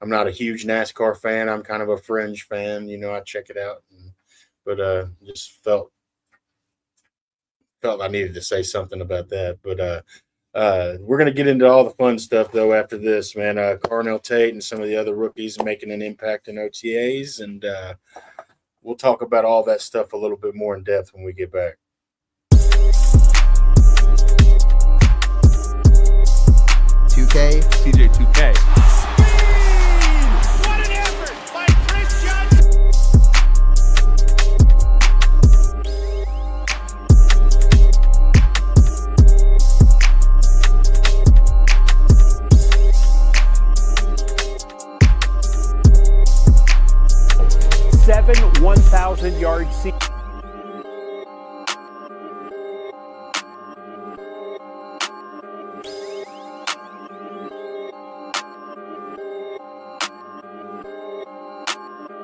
I'm not a huge NASCAR fan. I'm kind of a fringe fan. I check it out, but just felt I needed to say something about that. But we're gonna get into all the fun stuff though after this, man. Carnell Tate and some of the other rookies making an impact in OTAs, and we'll talk about all that stuff a little bit more in depth when we get back. 2K, CJ 2K. What an effort by Chris Johnson. Seven 1,000-yard seasons.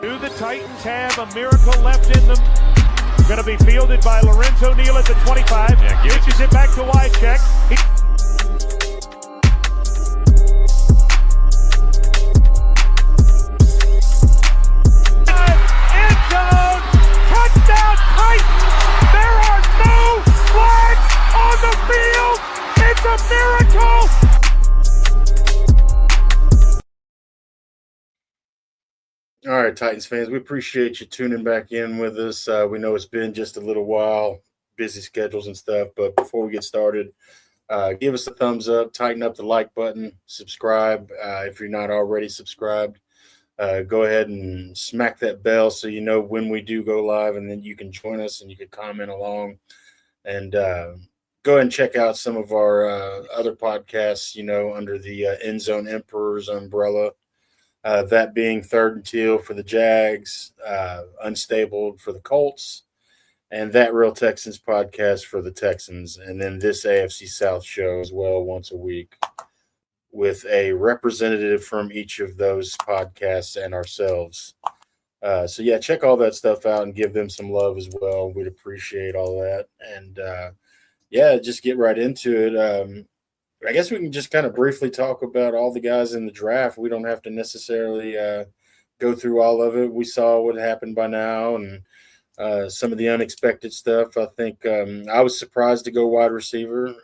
Do the Titans have a miracle left in them? Going to be fielded by Lorenzo Neal at the 25. Pitches it back to Wycheck. End zone! Touchdown Titans! There are no flags on the field! It's a miracle! All right, Titans fans, we appreciate you tuning back in with us. We know it's been just a little while, busy schedules and stuff, but before we get started, give us a thumbs up, tighten up the like button, subscribe if you're not already subscribed. Go ahead and smack that bell so you know when we do go live, and then you can join us and you can comment along. And go ahead and check out some of our other podcasts, under the End Zone Emperors umbrella. That being Third and Teal for the Jags, Unstable for the Colts, and That Real Texans podcast for the Texans. And then this AFC South show as well once a week with a representative from each of those podcasts and ourselves. So, yeah, check all that stuff out and give them some love as well. We'd appreciate all that. And, yeah, just get right into it. I guess we can just kind of briefly talk about all the guys in the draft. We don't have to necessarily go through all of it. We saw what happened by now and some of the unexpected stuff. I think I was surprised to go wide receiver.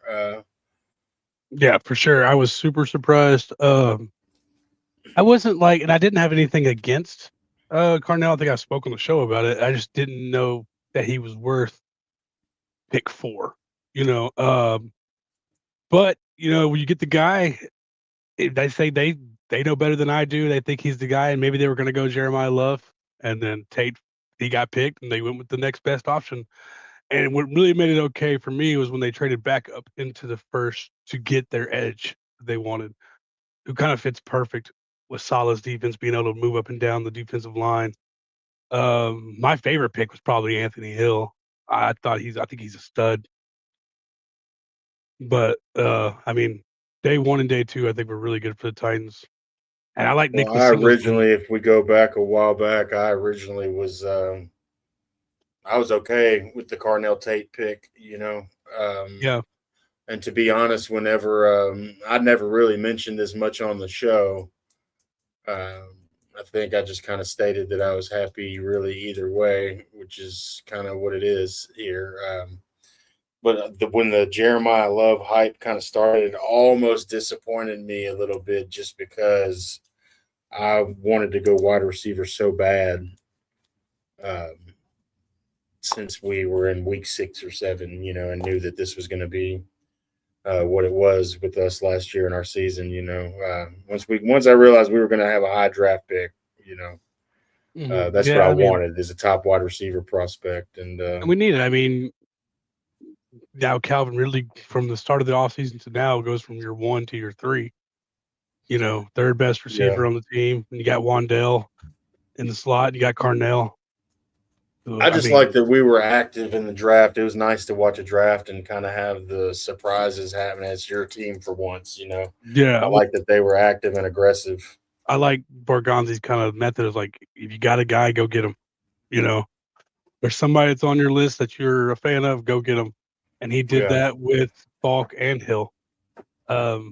Yeah, for sure. I was super surprised. I wasn't and I didn't have anything against Carnell. I think I spoke on the show about it. I just didn't know that he was worth pick 4, but when you get the guy, they say they know better than I do. They think he's the guy, and maybe they were going to go Jeremiah Love, and then Tate, he got picked, and they went with the next best option. And what really made it okay for me was when they traded back up into the first to get their edge they wanted, who kind of fits perfect with Salah's defense, being able to move up and down the defensive line. My favorite pick was probably Anthony Hill. I think he's a stud. But day 1 and day 2, I think were really good for the Titans. And I like Nicholas. If we go back a while back, I originally was I was okay with the Carnell Tate pick, Yeah. And to be honest, whenever I never really mentioned this much on the show, I think I just kind of stated that I was happy really either way, which is kind of what it is here. But when the Jeremiah Love hype kind of started, it almost disappointed me a little bit just because I wanted to go wide receiver so bad since we were in week 6 or 7, and knew that this was going to be what it was with us last year in our season. Once I realized we were going to have a high draft pick, that's what I wanted, is a top wide receiver prospect. And we need it. Now Calvin Ridley, from the start of the offseason to now, goes from your 1 to your 3. Third best receiver on the team. And you got Wandale in the slot. You got Carnell. I like that we were active in the draft. It was nice to watch a draft and kind of have the surprises happen as your team for once, Yeah. I like that they were active and aggressive. I like Borgonzi's kind of method of if you got a guy, go get him. There's somebody that's on your list that you're a fan of, go get him. And he did that with Falk and Hill. Like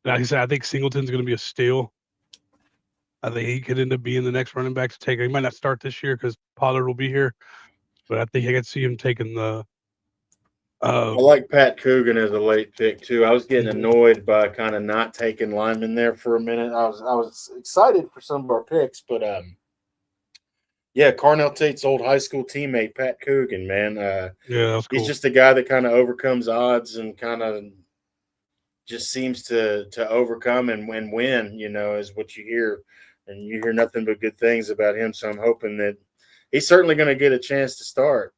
I said, I think Singleton's going to be a steal. I think he could end up being the next running back to take. He might not start this year because Pollard will be here, but I think I could see him taking the. I like Pat Coogan as a late pick too. I was getting Mhm. annoyed by kind of not taking linemen there for a minute. I was excited for some of our picks, but yeah, Carnell Tate's old high school teammate Pat Coogan, man. Yeah, that was He's cool. just a guy that kind of overcomes odds and kind of just seems to overcome and win. You know, is what you hear, and you hear nothing but good things about him. So I'm hoping that he's certainly going to get a chance to start.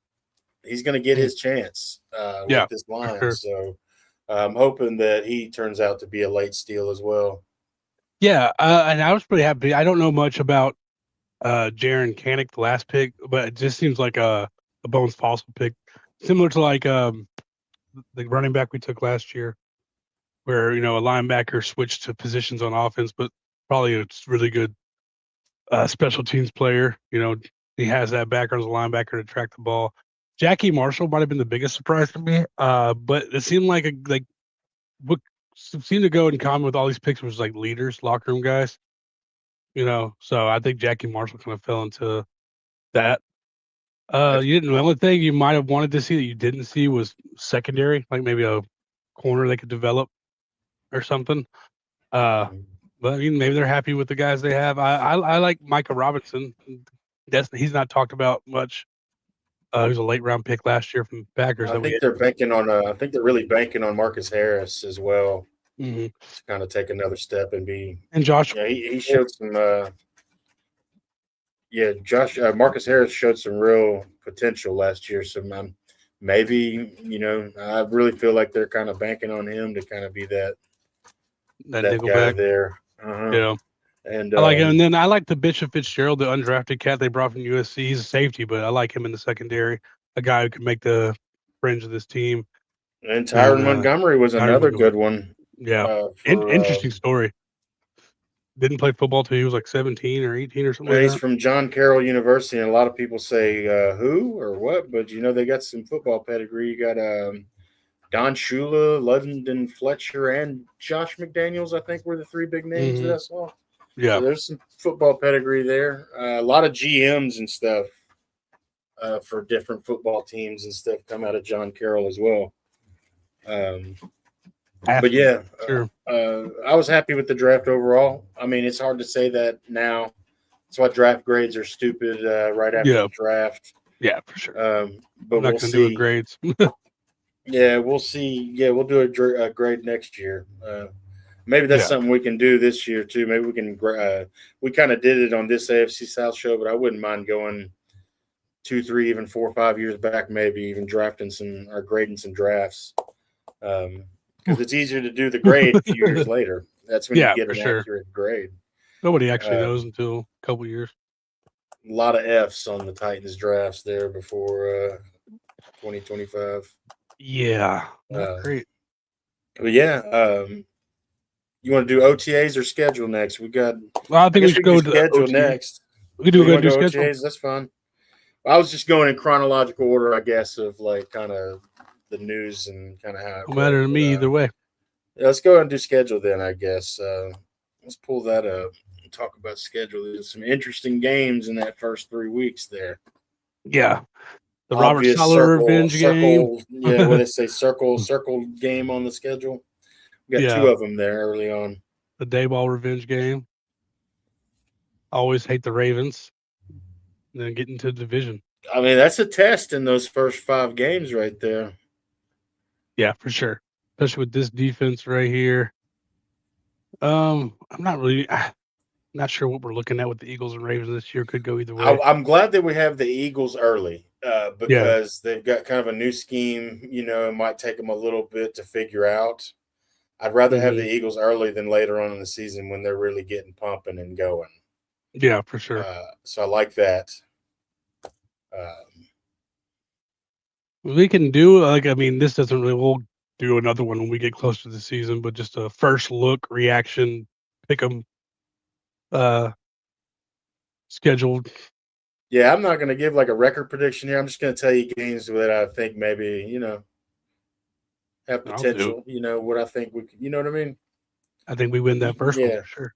He's going to get his chance Yeah, with this line. sure. So I'm hoping that he turns out to be a late steal as well. Yeah, and I was pretty happy. I don't know much about Jaron Canick, the last pick, but it just seems like a Bones Fossil pick, similar to like the running back we took last year, where a linebacker switched to positions on offense, but probably a really good special teams player. He has that background as a linebacker to track the ball. Jackie Marshall might have been the biggest surprise to me, but it seemed like what seemed to go in common with all these picks was like leaders, locker room guys. So I think Jackie Marshall kind of fell into that. You didn't. The only thing you might have wanted to see that you didn't see was secondary, like maybe a corner they could develop or something. But I mean, maybe they're happy with the guys they have. I like Micah Robinson. He's not talked about much. He was a late round pick last year from Packers. I think they're banking on. I think they're really banking on Marcus Harris as well Mm-hmm. to kind of take another step and be. And Josh. Yeah, he showed some. Marcus Harris showed some real potential last year. So maybe I really feel like they're kind of banking on him to kind of be that guy nickelback there. Yeah. And I like him. And then I like the Bishop Fitzgerald, the undrafted cat they brought from USC. He's a safety, but I like him in the secondary. A guy who can make the fringe of this team. And Tyron Montgomery was another good one. Yeah. Interesting story. Didn't play football till he was like 17 or 18 or something. He's from John Carroll University, and a lot of people say who or what, but they got some football pedigree. You got Don Shula, London Fletcher, and Josh McDaniels, I think, were the three big names that I saw. Yeah. So there's some football pedigree there. A lot of GMs and stuff for different football teams and stuff come out of John Carroll as well. But yeah, sure. I was happy with the draft overall. I mean, it's hard to say that now. That's why draft grades are stupid right after the draft. Yeah, for sure. But I'm not we'll gonna see. do with grades. Yeah, we'll see. Yeah, we'll do a grade next year. Maybe that's something we can do this year too. Maybe we can. We kind of did it on this AFC South show, but I wouldn't mind going 2, 3, even 4 or 5 years back. Maybe even drafting or grading some drafts. Because it's easier to do the grade a few years later. That's when you get an accurate grade. Nobody actually knows until a couple years. A lot of Fs on the Titans drafts there before 2025. Yeah, great. But yeah, you want to do OTAs or schedule next? We got. Well, I think we should go to schedule next. We can do schedule. OTAs, that's fine. I was just going in chronological order, I guess, of like kind of the news and kind of how it no matter to me either way. Yeah, let's go ahead and do schedule then, I guess. Let's pull that up and talk about schedule. There's some interesting games in that first 3 weeks there. Yeah. The Robert Saleh revenge game. Yeah, what they say, circle game on the schedule. We got 2 of them there early on. The Dayball revenge game. Always hate the Ravens. And then get into the division. I mean, that's a test in those first 5 games right there. Yeah, for sure. Especially with this defense right here. I'm not sure what we're looking at with the Eagles and Ravens this year. Could go either way. I'm glad that we have the Eagles early because they've got kind of a new scheme. It might take them a little bit to figure out. I'd rather have the Eagles early than later on in the season when they're really getting pumping and going. Yeah, for sure. So I like that. We can do this doesn't really. We'll do another one when we get close to the season, but just a first look reaction, pick them scheduled. Yeah, I'm not going to give like a record prediction here. I'm just going to tell you games that I think maybe have potential. What I think we, you know what I mean? I think we win that first one for sure.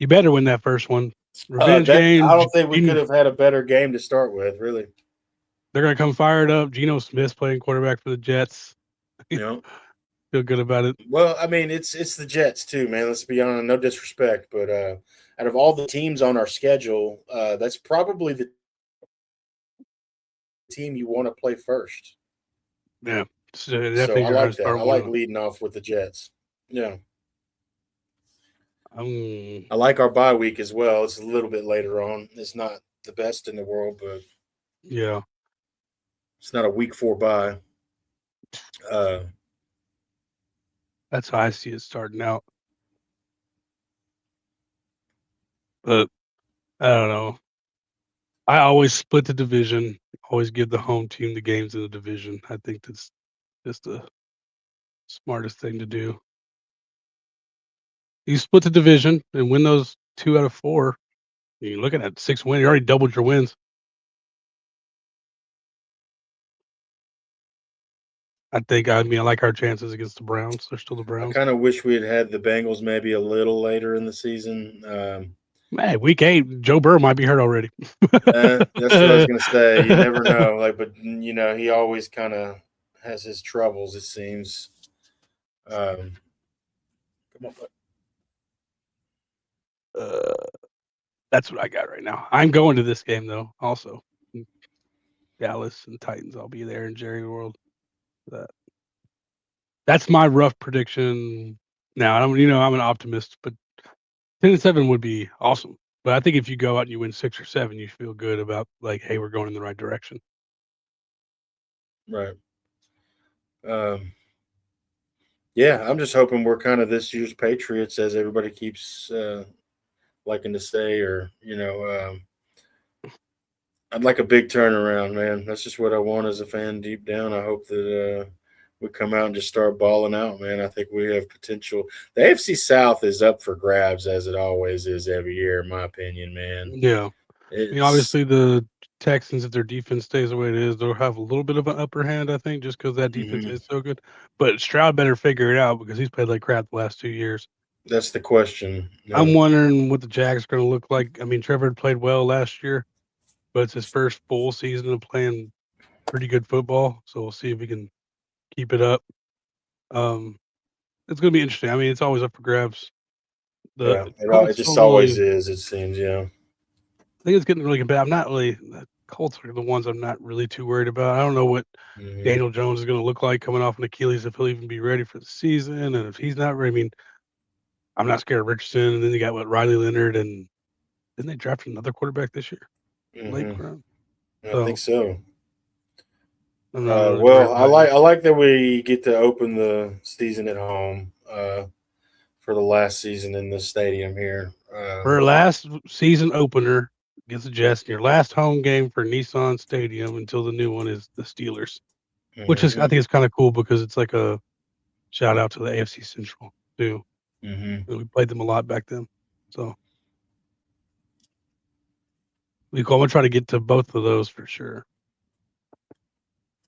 You better win that first one. Revenge game. I don't think we could have had a better game to start with, really. They're going to come fired up. Geno Smith's playing quarterback for the Jets. You know, feel good about it. Well, I mean, it's the Jets too, man. Let's be honest. No disrespect, but out of all the teams on our schedule, that's probably the team you want to play first. Yeah, so I like that. I like leading off with the Jets. Yeah. I like our bye week as well. It's a little bit later on. It's not the best in the world, but yeah, it's not a week 4 bye. That's how I see it starting out. But I don't know. I always split the division. Always give the home team the games in the division. I think that's just the smartest thing to do. You split the division and win those 2 out of 4. You're looking at 6 wins. You already doubled your wins. I like our chances against the Browns. They're still the Browns. I kind of wish we had the Bengals maybe a little later in the season. Man, week 8, Joe Burrow might be hurt already. That's what I was going to say. You never know. But he always kind of has his troubles, it seems. Come on, That's what I got right now. I'm going to this game though. Also, Dallas and Titans. I'll be there in Jerry World. That's my rough prediction. Now I'm an optimist, but 10-7 would be awesome. But I think if you go out and you win 6 or 7, you feel good about hey, we're going in the right direction. Right. Yeah, I'm just hoping we're kind of this year's Patriots, as everybody keeps liking to say, or I'd like a big turnaround, man. That's just what I want as a fan deep down. I hope that we come out and just start balling out, man. I think we have potential. The AFC South is up for grabs, as it always is every year, in my opinion, man. Yeah. Obviously, the Texans, if their defense stays the way it is, they'll have a little bit of an upper hand, I think, just because that defense is so good. But Stroud better figure it out because he's played like crap the last 2 years. That's the question. No. I'm wondering what the Jags are going to look like. I mean, Trevor played well last year, but it's his first full season of playing pretty good football. So we'll see if he can keep it up. It's going to be interesting. I mean, it's always up for grabs. It just always is, it seems, yeah. I think it's getting really competitive. The Colts are the ones I'm not really too worried about. I don't know what Daniel Jones is going to look like coming off an Achilles, if he'll even be ready for the season. And if he's not ready, I mean, I'm not scared of Richardson. And then you got Riley Leonard, and didn't they draft another quarterback this year? Late round. I think so. I like that we get to open the season at home for the last season in the stadium here. For last season opener against the Jets, your last home game for Nissan Stadium until the new one is the Steelers, which is I think it's kind of cool because it's like a shout out to the AFC Central too. We played them a lot back then, so I'm gonna try to get to both of those for sure.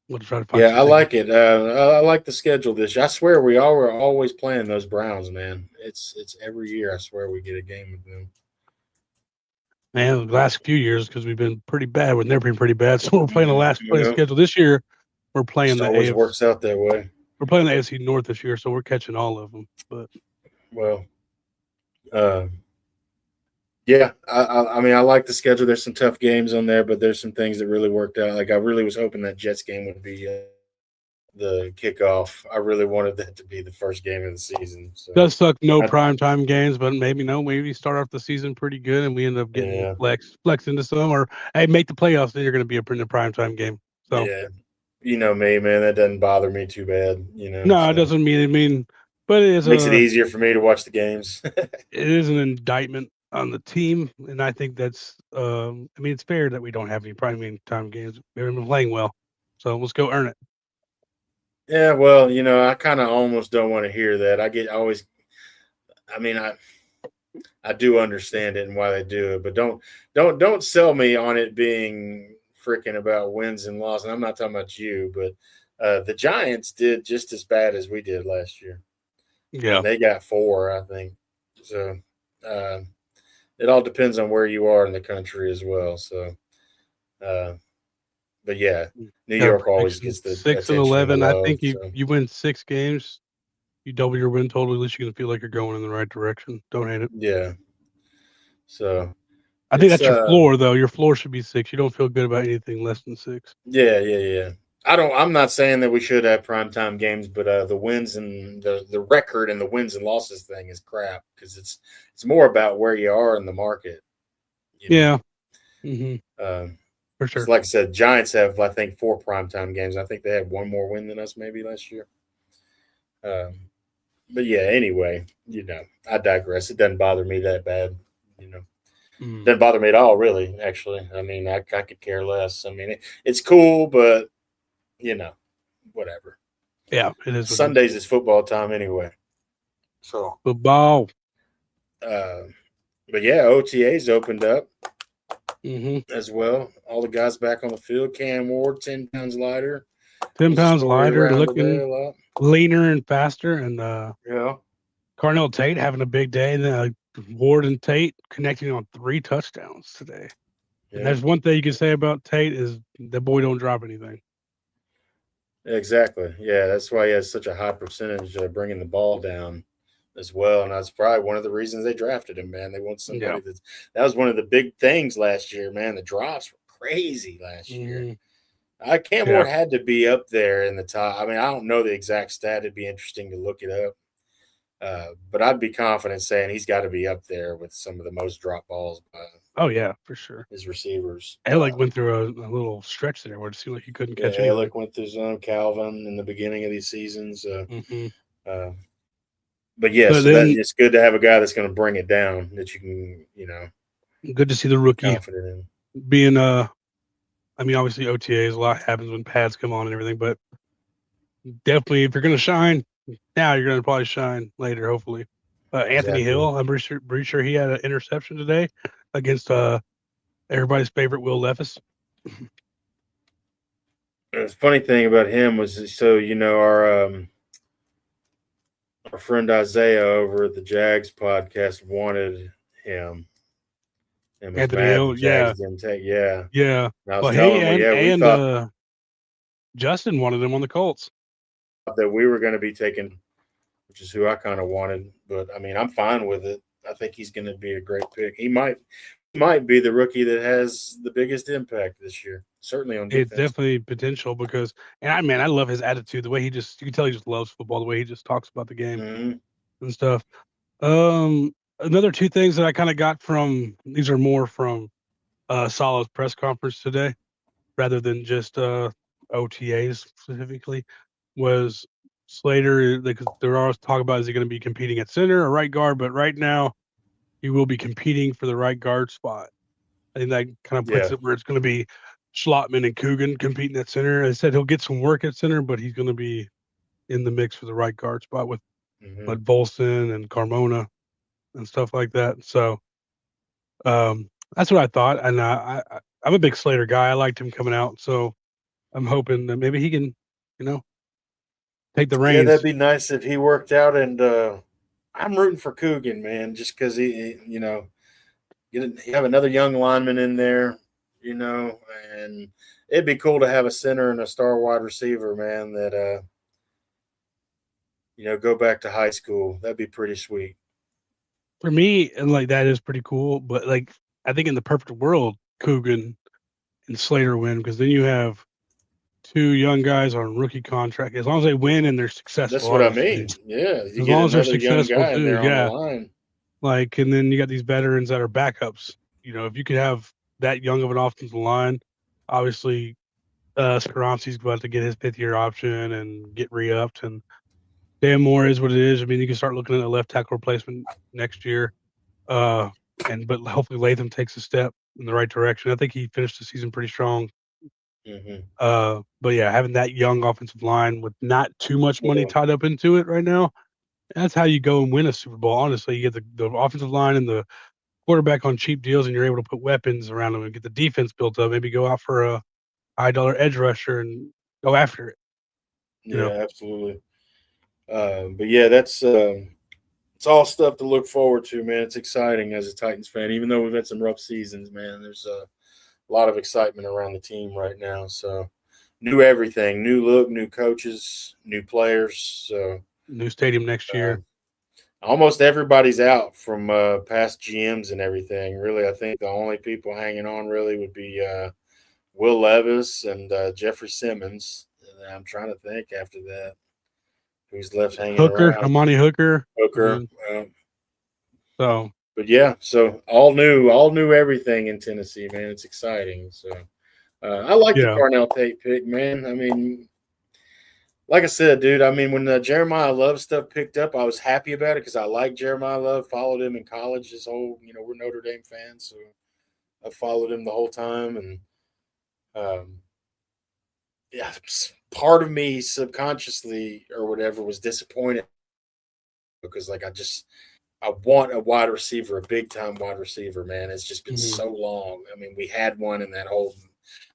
We'll try to find. Yeah, I like it. I like the schedule this year. I swear we are always playing those Browns, man. It's every year. I swear we get a game with them. Man, the last few years because we've been pretty bad when they're been pretty bad. So we're playing the last place schedule this year. We're playing the AFC. Works out that way. We're playing the AFC North this year, so we're catching all of them. But yeah, I mean, I like the schedule. There's some tough games on there, but there's some things that really worked out. Like I really was hoping that Jets game would be the kickoff. I really wanted that to be the first game of the season. So. Does suck no primetime games, but maybe start off the season pretty good and we end up getting flex into some, or hey, make the playoffs, then you're going to be in a primetime game. So yeah, you know me, man, that doesn't bother me too bad. No, it doesn't mean, but it makes it easier for me to watch the games. It is an indictment on the team, and I think that's it's fair that we don't have any primetime games. We've been playing well, so let's go earn it. Yeah, well, I kind of almost don't want to hear that. I do understand it and why they do it, but don't sell me on it being freaking about wins and losses. And I'm not talking about you, but the Giants did just as bad as we did last year. Yeah, and they got 4, I think. So, it all depends on where you are in the country as well. So, but yeah, New Got a York always prediction, gets the 6 and attention and the 11. I love. think So. you win 6 games, you double your win total. At least you're gonna feel like you're going in the right direction. Don't hate it. Yeah. So I think it's that's your floor, though. Your floor should be 6. You don't feel good about anything less than 6. yeah. I'm not saying that we should have primetime games, but the wins and the record and the wins and losses thing is crap because it's more about where you are in the market. You know? Yeah. For sure. Like I said, Giants have, I think, 4 primetime games. I think they had one more win than us maybe last year. But yeah, anyway, I digress. It doesn't bother me that bad, Doesn't bother me at all, really, actually. I mean, I could care less. I mean, it's cool, but, whatever. Yeah, it is. Sundays is football time anyway. So football. But yeah, OTAs opened up Mm-hmm. as well. All the guys back on the field. Cam Ward, 10 pounds lighter. 10 pounds lighter, looking leaner and faster. And yeah, Carnell Tate having a big day. And Ward and Tate connecting on 3 touchdowns today. Yeah. And there's one thing you can say about Tate is the boy don't drop anything. Exactly. Yeah, that's why he has such a high percentage of bringing the ball down as well. And that's probably one of the reasons they drafted him, man. They want somebody that was one of the big things last year, man. The drops were crazy last year. Cam Ward had to be up there in the top. I mean, I don't know the exact stat. It'd be interesting to look it up. But I'd be confident saying he's got to be up there with some of the most drop balls by for sure. His receivers. Alec went through a little stretch there where it seemed like he couldn't catch anything. Alec went through some Calvin in the beginning of these seasons. But yeah, it's good to have a guy that's going to bring it down that you can, good to see the rookie confident in. Being I mean, obviously OTAs, a lot happens when pads come on and everything, but definitely if you're going to shine now, you're going to probably shine later, hopefully. Anthony Hill, I'm pretty sure he had an interception today against everybody's favorite Will Levis. The funny thing about him was, our friend Isaiah over at the Jags podcast wanted him. Anthony Hill, yeah. Well, Justin wanted him on the Colts. That we were going to be taking, which is who I kind of wanted. But I mean, I'm fine with it. I think he's going to be a great pick. He might be the rookie that has the biggest impact this year. Certainly on defense. It's definitely potential because, I love his attitude. The way you can tell he just loves football. The way he just talks about the game and stuff. Another 2 things that I kind of got from, these are more from Salah's press conference today, rather than just OTAs specifically, was Slater. They're always talking about, is he going to be competing at center or right guard? But right now, he will be competing for the right guard spot. I think that kind of puts it where it's going to be Schlotman and Coogan competing at center. I said he'll get some work at center, but he's going to be in the mix for the right guard spot with Volson and Carmona and stuff like that. So that's what I thought. And I'm a big Slater guy. I liked him coming out. So I'm hoping that maybe he can, take the reins. Yeah, that'd be nice if he worked out. And I'm rooting for Coogan, man, just because he you have another young lineman in there, and it'd be cool to have a center and a star wide receiver, man, that go back to high school. That'd be pretty sweet. For me, and that is pretty cool. But I think in the perfect world, Coogan and Slater win, because then you have 2 young guys on rookie contract. As long as they win and they're successful. That's what I mean. Yeah. As long as they're successful too. Yeah. And then you got these veterans that are backups. If you could have that young of an offensive line, obviously Skoronski's about to get his 5th-year option and get re-upped, and Dan Moore is what it is. I mean, you can start looking at a left tackle replacement next year. But hopefully Latham takes a step in the right direction. I think he finished the season pretty strong. But yeah, having that young offensive line with not too much money tied up into it right now, that's how you go and win a Super Bowl. Honestly, you get the offensive line and the quarterback on cheap deals, and you're able to put weapons around them and get the defense built up. Maybe go out for a high-dollar edge rusher and go after it. Absolutely. But yeah, that's it's all stuff to look forward to, man. It's exciting as a Titans fan, even though we've had some rough seasons, man. There's a lot of excitement around the team right now. So new everything, new look, new coaches, new players. So New stadium next year. almost everybody's out from past GMs and everything. Really, I think the only people hanging on really would be Will Levis and Jeffrey Simmons. And I'm trying to think after that who's left hanging Hooker, around. Amani Hooker. Hooker. So But yeah, so all new everything in Tennessee, man. It's exciting. So I like the Carnell Tate pick, man. I mean, like I said, dude, I mean, when the Jeremiah Love stuff picked up, I was happy about it because I like Jeremiah Love, followed him in college. His whole, we're Notre Dame fans, so I followed him the whole time. And yeah, part of me subconsciously or whatever was disappointed because, like, I want a wide receiver, a big-time wide receiver, man. It's just been so long. I mean, we had one in that whole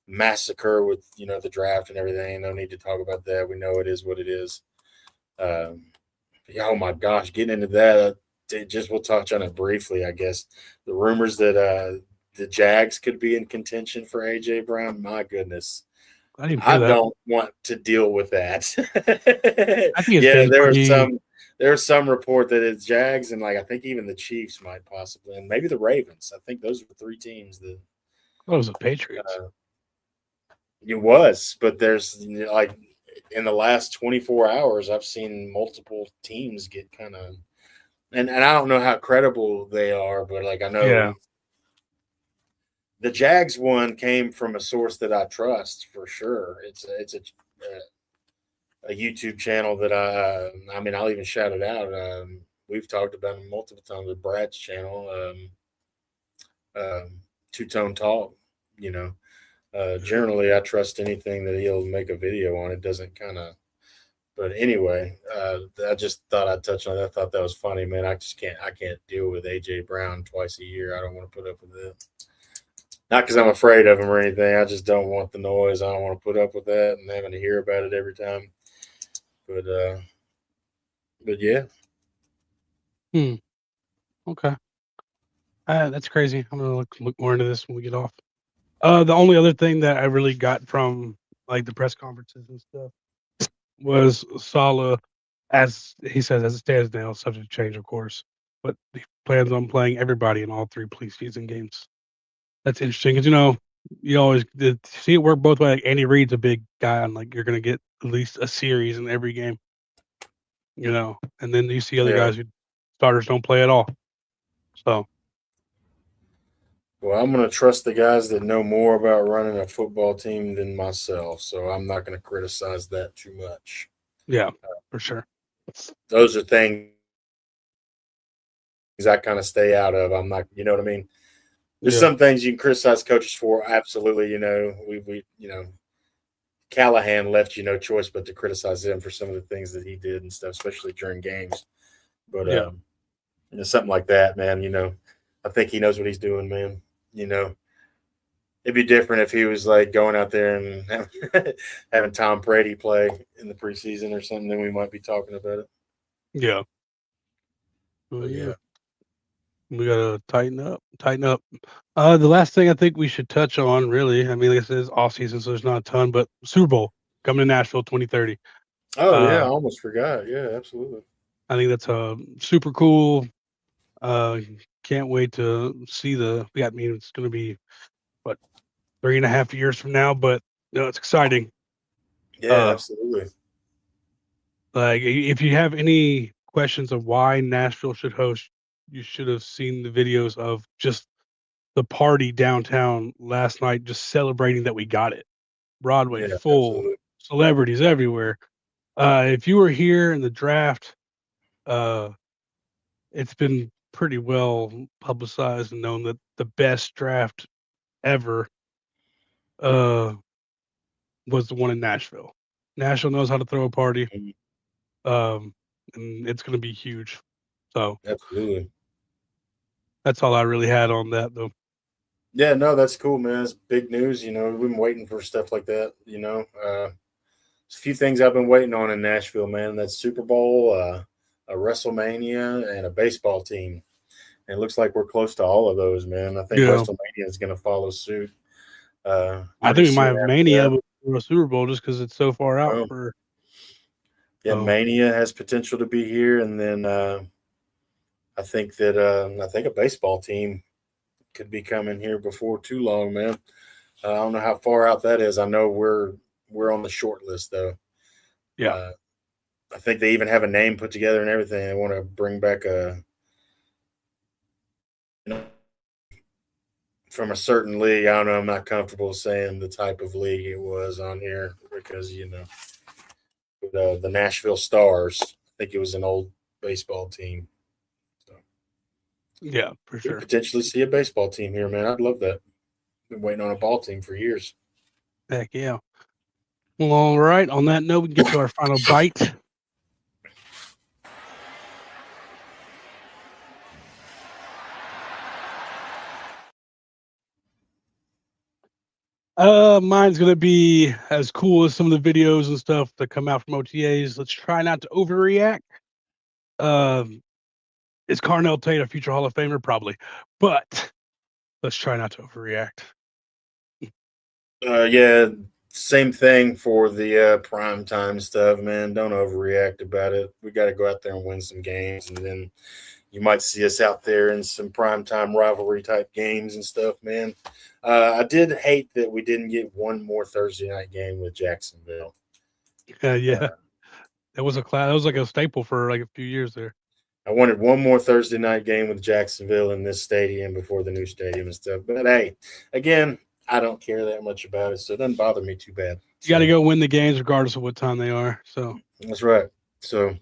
massacre with, the draft and everything. No need to talk about that. We know it is what it is. Oh, my gosh, getting into that, we'll touch on it briefly, I guess. The rumors that the Jags could be in contention for A.J. Brown, my goodness. I don't want to deal with that. I think there was some report that it's Jags and, like, I think even the Chiefs might possibly, and maybe the Ravens. I think those are the three teams that. What was the Patriots? It was, but there's, like, in the last 24 hours, I've seen multiple teams get kind of, and I don't know how credible they are, but, like, I know the Jags one came from a source that I trust for sure. It's a YouTube channel that I'll even shout it out. We've talked about it multiple times with Brad's channel, Two Tone Talk. Generally, I trust anything that he'll make a video on. It doesn't kind of, but anyway, I just thought I'd touch on that. I thought that was funny, man. I can't deal with A.J. Brown twice a year. I don't want to put up with it. Not because I'm afraid of him or anything. I just don't want the noise. I don't want to put up with that and having to hear about it every time. But yeah. Okay. That's crazy. I'm gonna look more into this when we get off. The only other thing that I really got from, like, the press conferences and stuff was Saleh, as he says, as it stands now, subject to change, of course, but he plans on playing everybody in all 3 preseason games. That's interesting because, you always see it work both ways. Like, Andy Reid's a big guy, and, like, you're going to get at least a series in every game, and then you see other guys who starters don't play at all. So. Well, I'm going to trust the guys that know more about running a football team than myself, so I'm not going to criticize that too much. Yeah, for sure. Those are things I kind of stay out of. I'm not, you know what I mean? There's some things you can criticize coaches for. Absolutely. We Callahan left you no choice but to criticize him for some of the things that he did and stuff, especially during games. But something like that, man, I think he knows what he's doing, man. It'd be different if he was, like, going out there and having Tom Brady play in the preseason or something, then we might be talking about it. Yeah. Well, yeah. We gotta tighten up. The last thing I think we should touch on, really, I mean, like I said, it's off season, so there's not a ton, but Super Bowl coming to Nashville 2030. Oh yeah, I almost forgot. Yeah, absolutely. I think that's super cool. Can't wait to see it's going to be 3.5 years from now, but it's exciting. Yeah, absolutely. Like, if you have any questions of why Nashville should host, you should have seen the videos of just the party downtown last night, just celebrating that we got it. Broadway full, absolutely. Celebrities everywhere. If you were here in the draft, it's been pretty well publicized and known that the best draft ever was the one in Nashville. Nashville knows how to throw a party, and it's going to be huge. So absolutely, that's all I really had on that, though. Yeah, no, that's cool, man. It's big news. We've been waiting for stuff like that. There's a few things I've been waiting on in Nashville, man. That's Super Bowl. a WrestleMania, and a baseball team. And it looks like we're close to all of those, man. I think Yeah. WrestleMania is going to follow suit. I pretty think we might soon have after Mania that. for a Super Bowl just because it's so far out. Oh. Yeah, Mania has potential to be here, and then I think a baseball team could be coming here before too long, man. I don't know how far out that is. I know we're on the short list though. Yeah. I think they even have a name put together and everything. They want to bring back from a certain league. I don't know. I'm not comfortable saying the type of league it was on here because the Nashville Stars. I think it was an old baseball team. So yeah, for sure. Potentially see a baseball team here, man. I'd love that. Been waiting on a ball team for years. Heck yeah. Well, all right. On that note, we can get to our final bite. Mine's gonna be as cool as some of the videos and stuff that come out from OTAs. Let's try not to overreact. Is Carnell Tate a future Hall of Famer? Probably, but let's try not to overreact. Yeah, same thing for the prime time stuff, man. Don't overreact about it. We got to go out there and win some games, and then you might see us out there in some prime time rivalry type games and stuff, man. I did hate that we didn't get one more Thursday night game with Jacksonville. Yeah, that was like a staple for like a few years there. I wanted one more Thursday night game with Jacksonville in this stadium before the new stadium and stuff. But hey, again, I don't care that much about it, so it doesn't bother me too bad. You got to go win the games regardless of what time they are. So that's right. So,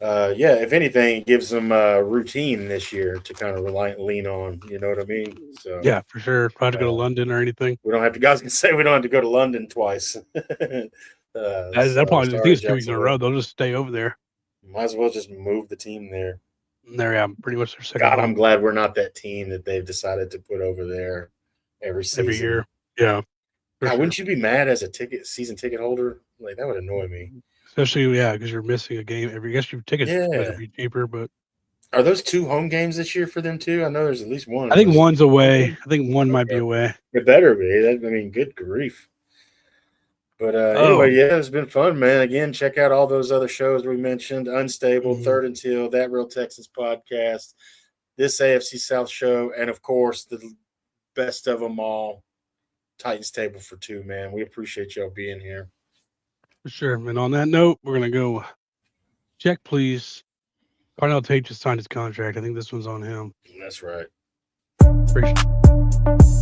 yeah, if anything, it gives them a routine this year to kind of lean on. You know what I mean? So yeah, for sure. If I had to go to London or anything, we don't have to. I was gonna say we don't have to go to London twice. they'll probably just these 2 weeks in a row. They'll just stay over there. Might as well just move the team there. There, yeah, pretty much their second. God, I'm glad we're not that team that they've decided to put over there every season. Every year. Yeah. God, sure. Wouldn't you be mad as a season ticket holder? Like that would annoy me. Especially, yeah, because you're missing a game every. I guess your tickets would be cheaper, but are those 2 home games this year for them too? I know there's at least one. I think one's away. I think one might be away. It better be. Good grief. But anyway, yeah, it's been fun, man. Again, check out all those other shows we mentioned: Unstable, Third and Till, That Real Texans podcast, this AFC South show, and of course the best of them all, Titans Table for 2, man. We appreciate y'all being here. For sure. And on that note, we're gonna go check, please. Carnell Tate just signed his contract. I think this one's on him. That's right. Appreciate it.